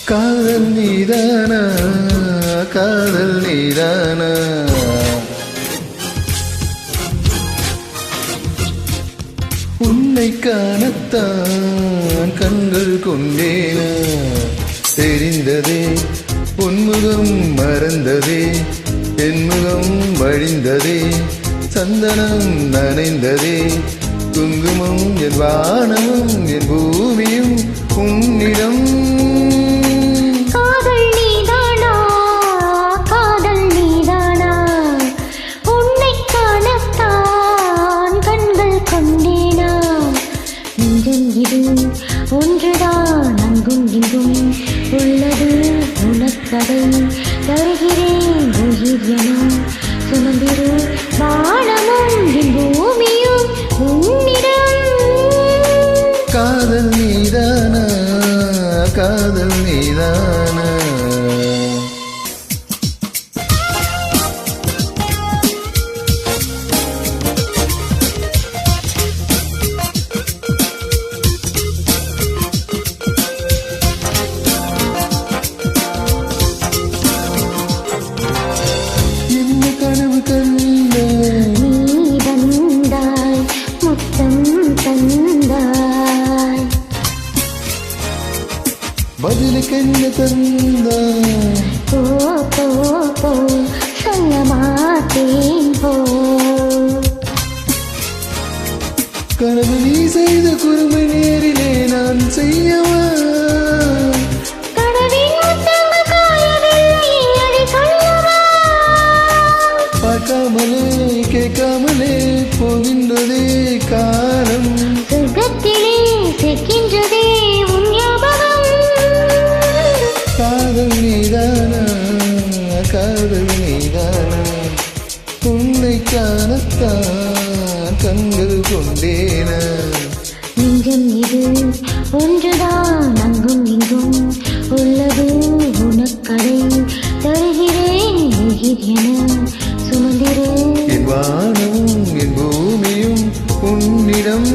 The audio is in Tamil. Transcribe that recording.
காதல் நீதானா, காதல் நீதானா, உன்னை காணத்தான் கண்கள் கொண்டேனா, தெரிந்ததே உன்முகம் மறந்ததே, என்முகம் வழிந்ததே, சந்தனம் நனைந்ததே, குங்குமம் என் வானமும் என் பூமியும் உன்னிடம். ஒன்றுதான் அங்கும் இங்கும் உள்ளது உனக்கதை தருகிறேன் உயிர் எனும் சுமந்திரு வானமும் என் பூமியும் உன்னிடம். காதல் நீதானா, காதல் நீதானா, பதிலுக்கென்ன தந்தாய்? போ போ போ சொல்ல மாட்டேன் போ. கனவு நீ செய்த குறும்பை நேரிலே நான் செய்யவா? பார்க்காமலே கேட்காமலே போகின்றதே காலம், சொர்க்கத்திலே சேர்க்கின்றதே உன் ஞாபகம். காதல் நீதானா, காதல் நீதானா, உன்னை காணத்தான் கண்கள் கொண்டேனா. நெஞ்சம் இது ஒன்றுதான் அங்கும் இங்கும் உள்ளது உனக்கடை தருகிறேன் உயிர் என சுமந்திரு என் வானமும் என் பூமியும் உன்னிடம்.